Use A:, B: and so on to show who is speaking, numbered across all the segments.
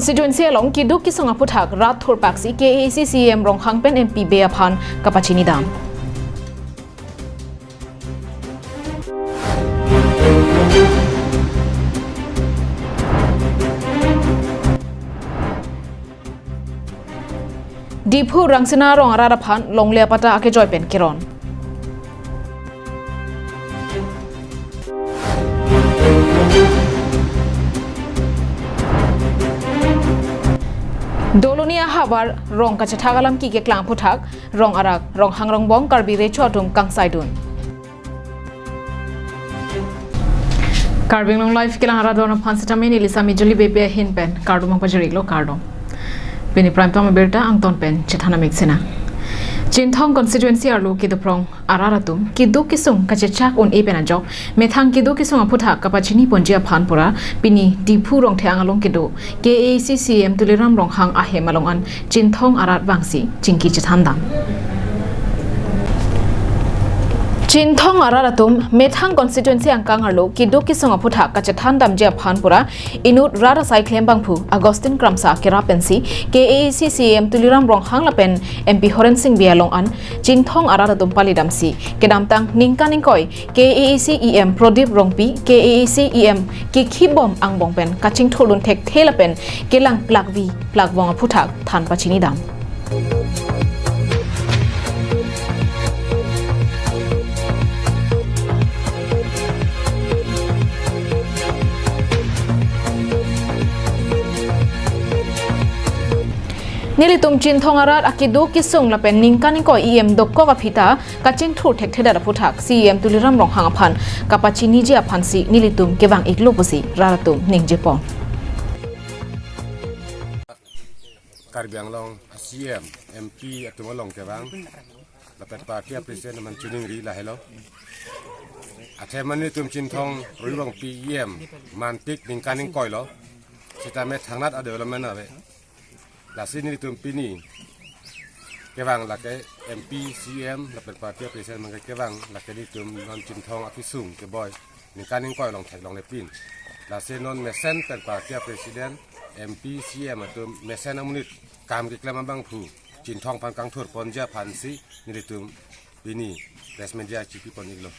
A: constituency along kiduk kisonga puthak rat thor paksi KACCM rong hangpen MP beaphan kapachini dam Diphu rangsina rong araraphan longlea pata ake joypen kiron Dolonia habar rong kachatagalam ki ke klang puthak rong arak rong hangrong bong karbi re chotum kangsaidun Karbing long life kilang aradona phansatame ni lisami juli bebe hin pen kardum pajariglo kardom Bini prime time berta angton pen chethana mixena Jinthong constituency arlo ki doprong araratum ki do kisung kachechak on epen ajok methang ki do kisung aputha kapachini ponjia phanpura pini diphu rong thang along ki do KACCM tuliram rong hang ahem along an Jinthong arat bangsi chingki chethandam Jinthong araratum methang constituency angkang arlo ki do kisung aputha kachethandam je phanpura inut rara sai khlem bangphu Agustin Kramsa kera pensi KACCM tuliram rong hang lapen MP Horen Singh bialong an Jinthong araratum palidamsi kedam tang ningka ningkoi KACCM Prodip rongpi KACCM ki khibom angbong pen kaching tholun thek thelapen kelang plakvi plakbong aputha than pachini dam Nilitum Jinthong arat akido kisung lapen ningkaning ko EM dokko kapita kaching thur thek theda puthak CM tuliram rong hangaphan kapachini je aphansi nilitum kebang iklopusi raratum ningjepon
B: Karbiang long CM MP atumolong kebang lapen parti presiden man chuning ri la hello atheman nilitum Jinthong rirong PM mantik ningkaning koilo sita me thangnat development ave la sini itu pini kebang la ke MP CM la parti presiden man kebang la ke itu non Jinthong afisung ke boy ni kaning koi long thek long le pin la se non mesen per parti presiden MP CM itu mesen amunit kam ke klama bang phu Jinthong pan kang thur ponja phansi ni itu pini resmen dia chipi poniglo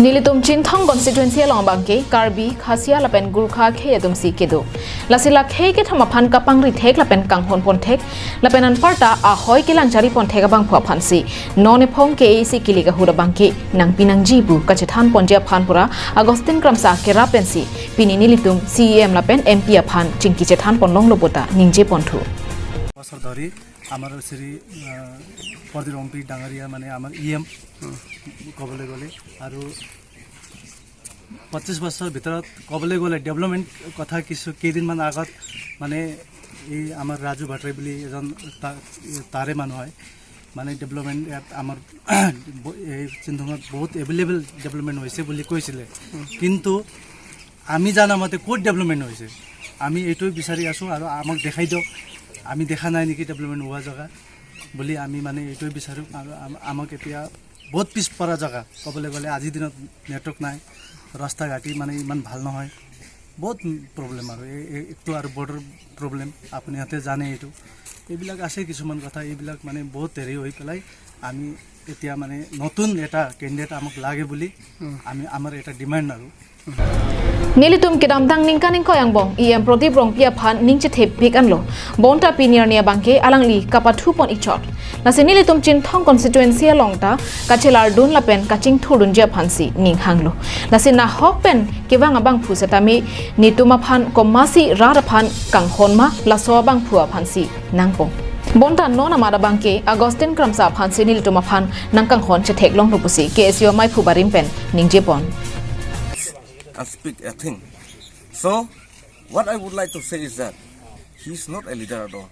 A: Nilitum Jinthong constituency along bangke Karbi Khasia lapen Gurkha kheyadum si kedo lasila khey ke thamaphan kapang ri thek lapen kanghon pon thek lapen an parta a hoi kilang jari pon thek bang phwa phansi none phong KAC kiliga hura bangke nang pinang jibu kachethan ponjia phanpura Agustin Kramsa kera pensi pini nilitum CEM lapen MP aphan chingki chethan ponlong lobota ningje ponthu
C: সরদারি আমার শ্রী পরদি রংপি ডাঙারিয়া মানে আমার ইএম কবলে গলে আর 25 বছর ভিতৰত কবলে গলে ডেভেলপমেন্ট কথা কিছু কেইদিনমান আগত মানে এই আমার রাজু ভাট্টাই বুলি এজন তাৰে মানুহ হয় মানে ডেভেলপমেন্ট আমার এই চিন্তাত বহুত এভেইলেবল ডেভেলপমেন্ট হৈছে বুলি কৈছিলে কিন্তু আমি জানা মতে কোড ডেভেলপমেন্ট হৈছে আমি এইটোই বিচাৰি আছো আৰু আমাক দেখাই দিয়ক আমি দেখা নাই নেকি ডেভেলপমেন্ট হোৱা জায়গা বুলি আমি মানে এইটোই বিচাৰো আৰু আমাক এতিয়া বহুত পিছ পৰা জায়গা কবলে গলে আজি দিনত নেটৱৰ্ক নাই ৰাস্তা ঘাটি মানে ইমান ভাল নহয় বহুত প্ৰবলেম আৰু একটো আৰু বৰ্ডাৰ প্ৰবলেম আপুনি হাতে জানে এইটো এইবিলাক আছে কিছুমান কথা এইবিলাক মানে বহুত হেৰি হৈ পেলাই আমি এতিয়া মানে নতুন এটা ক্যান্ডিডেট আমাক লাগে বুলি আমি আমাৰ এটা ডিমান্ড আৰু
A: Nilitum kedam tang ningkaning ko yang bong EM Prodip rong pia phan ningche thep big anlo bonta pinier nia bangke alangli kapathu pon ichot nase nilitum Jinthong constituency alongta kachelar dun lapen kaching thurun je phansi ning hanglo nase na hokpen kewang abang phu setami nituma phan komasi rara phan kanghonma laso bang phua phansi nangpong bonta nona mada bangke Agustin Kramsa phansi nilituma phan nangkang hon che thek long lupusi KSU mai phu barim pen ningje pon
D: and speak a thing. So, what I would like to say is that he's not a leader at all.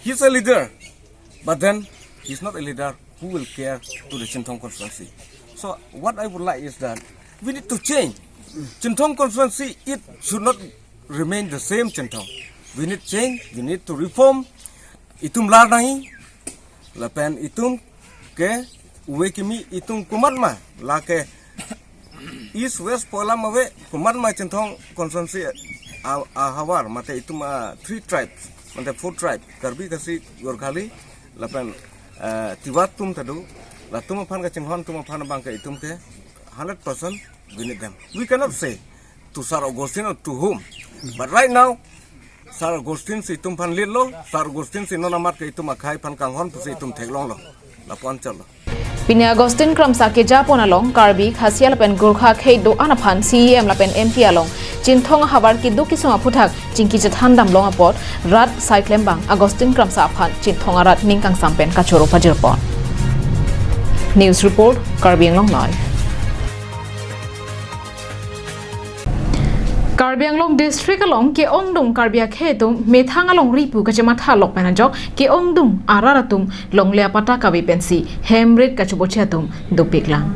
D: He's a leader, but then he's not a leader who will care to the Jinthong constituency. So, what I would like is that we need to change. Jinthong constituency, it should not remain the same Jinthong. We need change, we need to reform. Itum larnai, lapen itum ke uwekimi itum kumatma lake East West Polam away kumat ma Jinthong constituency Hawar mate itu 3 tribes mate 4 tribe Karbi kasi Gorkhali lapan tiwat tum tadu la tum phan ka chinghon tum phan bang ka itum ke 100% win them. We cannot say to Sir Augustine or to whom, but right now Sir Augustine si itum phan lilo Sir Augustine si nona mat ka itum akhai phan kanghon si itum theglong lo la ponchal lo.
A: Pini Agustin Kramsa ke Japon along Karbi Khasia lapen Gurkha khei do anaphan CEM lapen MP along Jinthong habar ki du kisuma phuthak jingki jethan dam long apot rat cyclem bang Agustin Kramsa aphan Jinthong arat ningkang sampen kachoro pajirpon. News report Karbi Anglong live. Karbi Anglong district along ke ongdum Karbi khe tum methang along ripu ka jama tha lok panajok ke ongdum araratum long le pata ka bi pensi hemrit ka chuboche tum dupiklang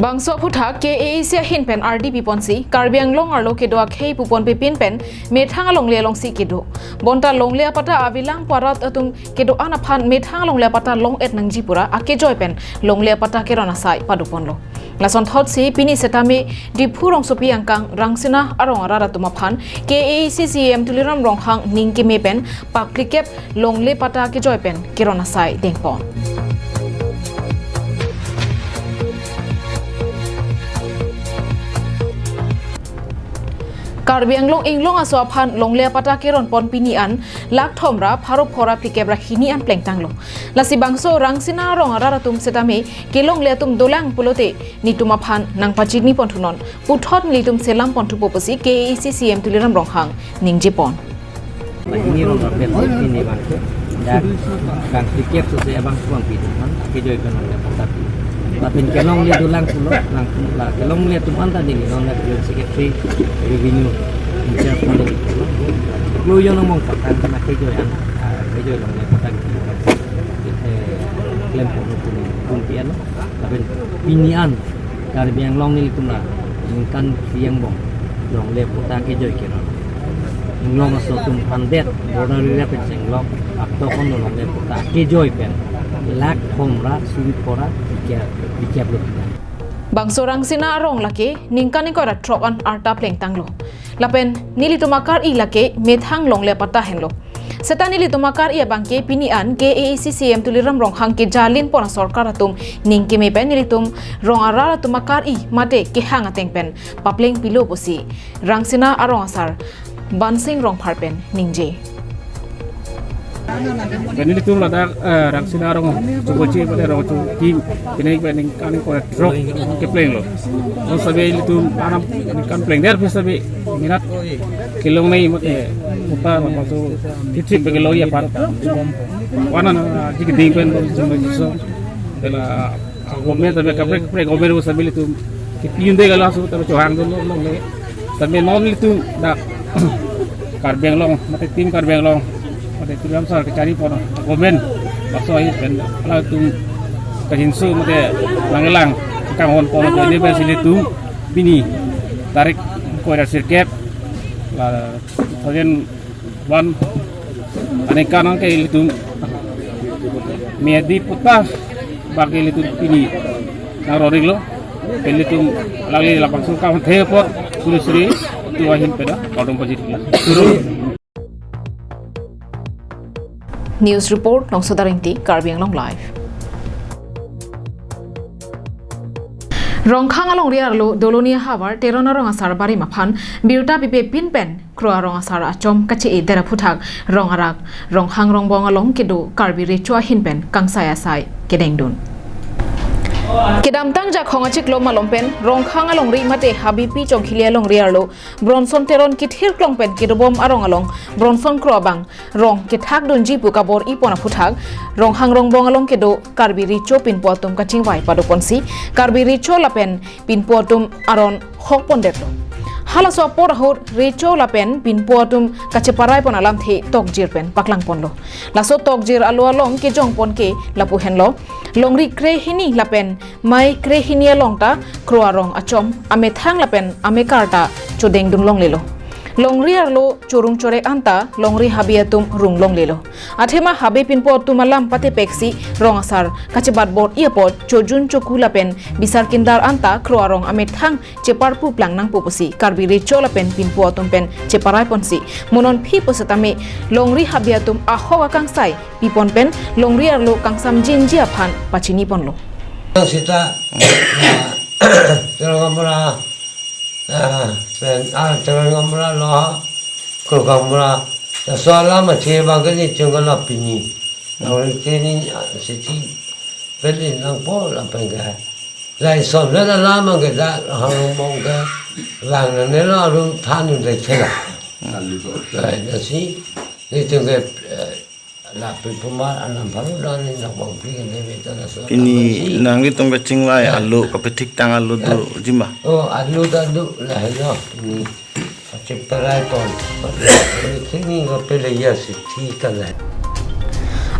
A: Bangso phutha ke Asia hin pen RDP ponsi Karbi Anglong arlo ke doa khei pupon pe pin pen methang along le long si ke do bonta long le pata avilang parat atum ke do anaphan methang along le pata long et nangji pura ake joy pen long le pata ke rona sai padupon lo Lason thot si pini setame di phurong sopi angkang rangsina arong arara tumaphan KACCM tuliram ronghang ningki mepen paklikep longle pata ke joypen kirona sai dengpon Karbi Anglong inglong aso aphan longle pata keron pon pini an lak thomra pharop khora pikebra khini an plengtanglo lasi bangso rangsina rong arara tum setame kelong le tum dolang pulote nituma phan nangpachi ni ponthunon puthot litum selam ponthu poposi KACCM tuliram ronghang ningje pon
E: ini rong rapet ini bang dan kang pikir tu saya bang suang pi kan ke joy kan ada tapi lapin kelong le dolang pulo lang la kelong le tum anta ni non nak secretary revenue incar palo lu yang ngomong kan kana ke joy an ke joy long le patang klaim pun pian lapin pinian Karbi Anglong ni tum la kan siang bong long le patang ke joy ke Long so tum pandet border area pe senglok akto kon long le puta ke joy pen lak thomra suit pora dikya blok
A: Bangso rangsina arong lake ningkani ko ra trok an arta pleng tanglo lapen nili tumakar i lake methang long le pata henlo Seta nili tumakar ia bangke pini an KACCM tuliram ronghang ke jalin pona sarkar atum ningki me pen nili tum rong arara tumakar i mate ke hang ateng pen papleng pilo posi rangsina arong asar Bansing rong parpen ningje.
F: Ini tu ladak rangsina rong cuci pada rong cuci kini bening kan ko drop ke pleng lo. Lo sabe itu tanam kan pleng der bisa be minat kilong nei mate upa masu titip bagi lo ya par. Wana jika dingpen cuma so dela gomel sabe kapre kapre gomel sabe itu kipiunde gala su taru cohang dulu lo le. Sabe non itu dak Karbi Anglong mate tim Karbi Anglong mate turam sar kecari pono komen pasoi pen ala tum kahinsu mate langelang kangon pono ini basilitu bini tarik ko ada sirkep la sojen wan aneka nang ke itu medi putas bagi itu bini naroring lo pelitu lagi lapang suka thepot suri tuahin peda kodong positif
A: News report long sodaringti Karbi Anglong live Rongkhang along riarlo dolonia havar terona rong asar bari maphan biuta pipe pinpen kroa rong asar achom kachi edera phuthak rong arak ronghang rongbong along kedo Karbi re chwa hinpen kangsaya sai kedengdun Kedam tang ja khonga chiklo malompen rongkhang along ri mate habipi chongkhilia long riarlo bronson teron kithir klongpen kidobom arong along bronson krobang rong kithak donji pukabor ipona phuthak ronghang rongbong along kedo Karbi ri cho pinpo tum kaching wai padoponsi Karbi ri cho lapen pinpo tum aron hokpon detlo hala so por hor recho lapen pinpo tum kacheparai pon alam the tokjir pen paklang ponlo laso tokjir alo along ke jongpon ke lapu henlo longri kre hini lapen mai kre hini alongta kroarong achom ame thang lapen ame karta chodeng dun long lelo longri arlo churung chore anta longri habiatum runglong lelo athema habe pinpo tumalam pate peksi rong asar kachebat bot iapot chojun chokula pen bisar kindar anta kroarong amit thang cheparpu plangnang pupusi karbiri chola pen pinpo tum pen cheparai ponsi monon phi posatame longri habiatum ahoga kangsai pipon pen longri arlo kangsam jinjia phan pachini ponlo
G: Sita Terangamura Terangamura Loha Kurgamura Soala Machi Bagani Chungala Pini Nauritini City Pelin Langpo Lampanga Lai Som Lada Lama Gada Harumanga Langanela Rum Tanu de Chela Lai Nasi Nitunga La Pipuma Anam Parudan in the Wampi and David
H: Ini nang itong kacing lai alu kapetik tang alu tu jimba.
G: Oh, alu dadu lah no. Ini ceperai ton. Ini ngapel ya sih kan lah.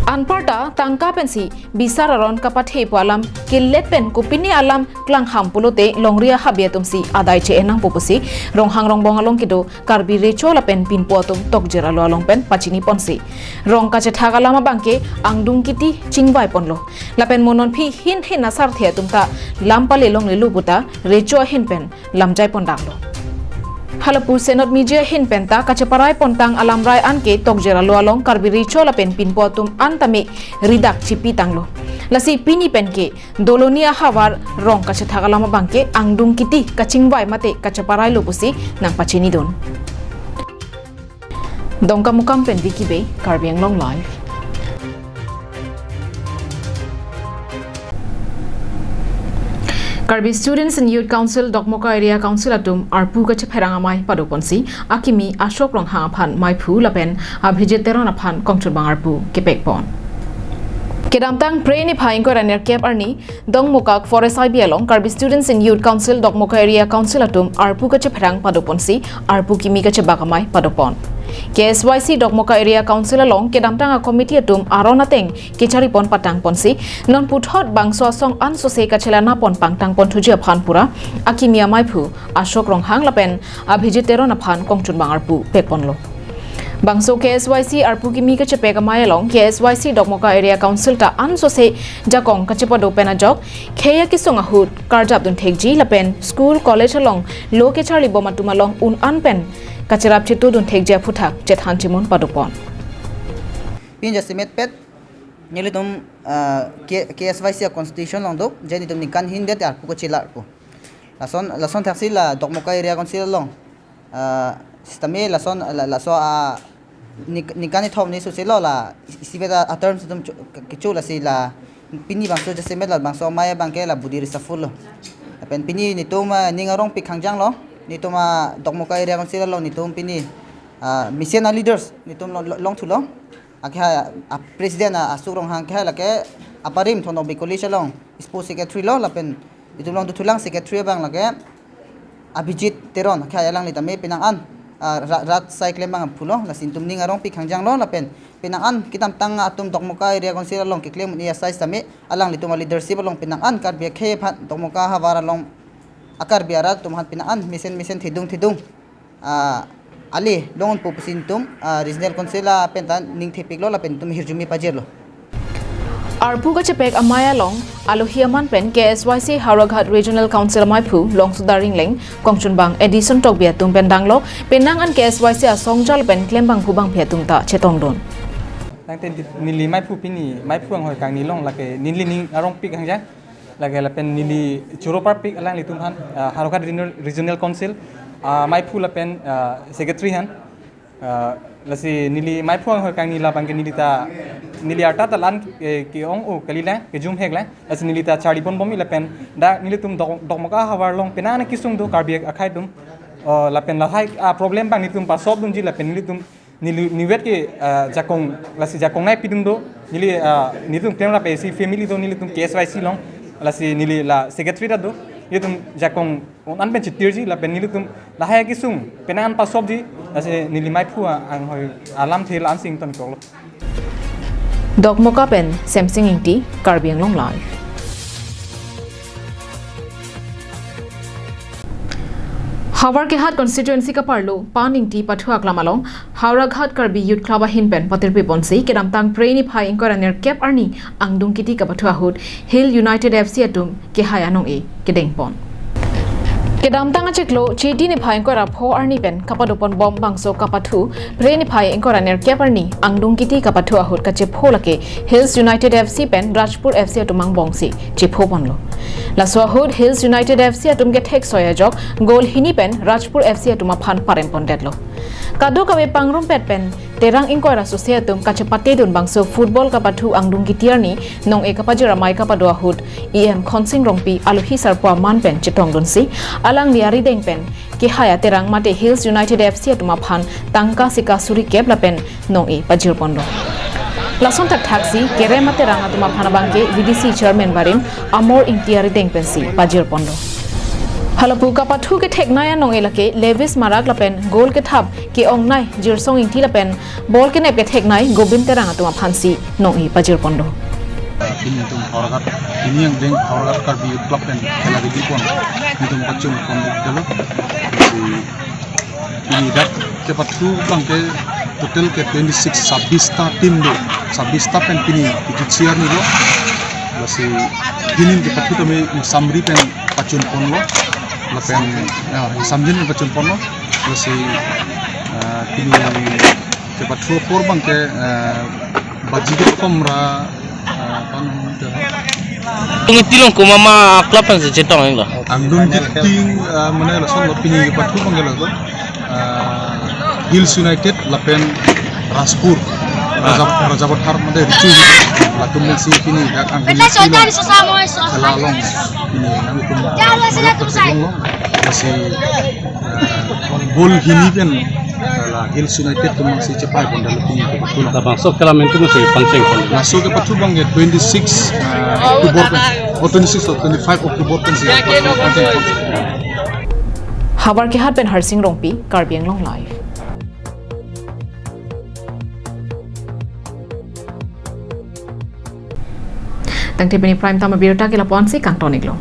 A: Anparta tangka pensi bisar aron kapathe palam killet pen kupini alam klang hampulote longria habiatum si adai che enang popusi ronghang rongbong along kido karbi rechola pen pin potum tokjera lo along pen pachini ponsi rong kache thagalama bangke angdung kiti chingbai ponlo lapen monon phi hin hin asar the tumta lampale long lelu buta recho hin pen lamjai pondaklo Halapur Senot Media hin penta kaceparai pontang alamrai anke tokjera lo along karbiri chola pen pinpotum antame ridak cipi tanglo lasi pini penke dolonia hawar rong kacethagalama bangke angdung kiti kachingbai mate kaceparai lo pusi nang pachini don dongka mukam pen wikibe karbiang long live Karbi Students and Youth Council Dokmoka Area Council atum arpu kache pherangamai padoponsi akimi ashok rong hangaphan maipu lapen abhijeteron aphan kongchubang arpu kepekpon Kedamtang pre ni phaing ko raner cap arni dongmokak forest IB along Karbi Students and Youth Council Dokmoka Area Council atum arpu kache pherang padoponsi arpu kimi kache bagamai padopon KSYC Dokmoka Area Council along Kedamtang a committee atum aronateng kichari pon patang ponsi non puthot bangso song ansose kachela na pon pangtang pon thujia phanpura akimia maipu ashok rong hang lapen abhijiteron aphan kongchun bangarpu peponlo Bangso KSYC arpu kimi kache pegamai along KSYC Dokmoka Area Council ta ansose jakong kachepodo pena jok kheya kisong ahut karjap dun thekji lapen school college along lo kechari bomatum along un anpen kacharap chitu dun thekja phuthak chethan chimon padupon
I: pin jasimet pet nilitum KSYC constitution long dok jeni tum nikan hindet ar pu ko chilar pu lason thaksi la Dokmoka Area Council long sisteme lason nikani thom ni susilo la sibeta atern tum kichu la sila pini bangso jasimet la bangso maya bangke la budiri saful pen pini nitum ningarong pikhangjang lo nitoma Dokmoka Area Council long nitum pini mission leaders nitum long thulo akha president asurong hang kha lake aparim thono bikoli long sports secretary lo lapen nitum long thulang secretary bang lake abhijit teron kha yalang litame pinang an rat cycle bang phulo lasin tum ningarong pikhangjang lo lapen pinang an kitam tang atum Dokmoka Area Council long kiklem ni asai same alang lituma leadership long pinang an kar bia khe phat Dokmoka hawara long akar biara tum hat pinaan misen thidung ali longon popusin tum regional council pentan ning thepik lo la pen tum hirjumi pajerlo
A: arpu kache pek amaya long alohiaman pen KSYC Haraghat Regional Council maipu long sudaring leng kongchun bang edison tok bia tum pen danglo penang an KSYC songjal pen klembang phubang phia tum ta chetong don
J: nangten nili maipu pini maipu ang hoi kang nilong lake nili ning arong pik hang ja lagi lapen nili churopar pik alang litum han Haraghat Regional Council maipu lapen secretary han lasi nili maipu ang kang nila bang nili ta nili arta ta lan ki ong o kalila ke jum hegla lasi nili ta chari bon bomi lapen da nili tum Dokmoka hawar long penana kisung do karbi akhai dum lapen la hai problem bang nitum pa sob dum ji lapen nili tum niwet ke jakong lasi jakong nai pidung do nili nitum claim la pe si family do nili tum KSYC long lasi nili la secretary da do nitum jakong an pen chitirji la pen nili tum la hai kisung penan pa sob ji lasi nili mai phu ang hoi alam thel an sing ton ko
A: Dokmoka pen Samsung ingti karbiang long live Hawar ke hat constituency ka parlo paning ti pathua klamalong Hawra Ghat Karbi Youth Club hinpen patirpi ponsi kedam tang preni phai inkoraner cap arni angdung kiti ka pathua hut Hill United FC atum ke hayanong e kedeng pon kedam tang acheklo cheti ni phai inkora pho arni pen kapadopon bom bangso kapathu preni phai inkoraner cap arni angdung kiti ka pathua hut ka che pholake Hills United FC pen Rajpur FC atumang bongsi che pho ponlo Laswa Hood Hills United FC atum ke thek soya jok goal hini pen Rajpur FC atuma phan parem pon detlo kadu kawe pangrum pet pen terang inkoira sosia atum kachapate dun bangso football ka pathu angdung gitiarni nong e kapajira mai ka padwa hood em khonsing rongpi aluhi sarpwa man pen chitong dunsi alang liari deng pen ki haya terang mate Hills United FC atuma phan tangka sika suri kep la pen nong e pajir pondo Lason tak taxi kere mate ranga tuma phana bangke VDC chairman barim Amor Intiari deng pensi pajir pondo Halapu ka pathu ke thek naya nong elake Levis Marak lapen goal ke thap ke ong nai jirsong inti lapen ball ke nep ke thek nai Gobind teranga tuma phansi nong e pajir pondo
C: ini tum Hawra ini yang deng Hawra Karbi Youth Club pen kala di pon itu macam pon dalo ini dak ke pathu bangke total ke 26 ta tim do 26 ta pen pini chiar ni lo basi ginin ke pathu kami samri pen pacun pon lo lapen samjin pacun pon lo basi pini ke pathu por bangke baji ke komra kan
H: Ini tilong ko mama club ang cetong enggak.
C: angdung kiting mana la son pini ke pathu bangke lo Hills United lapen Rajpur Rajabat har made ricu latum si kini dak angin lalong ini nami tum masih gol hini kan la Hills United tum masih cepai pun dalam tim betul ta masuk kala mentu masih pancing pun masuk ke patu bang 26 Oktober or 26 or 25 Oktober kan sih
A: Hawar ke hat pen Harsing Rongpi Karbiang Long Live Tang tipeni prime time birta ke lapon si kang tonik lo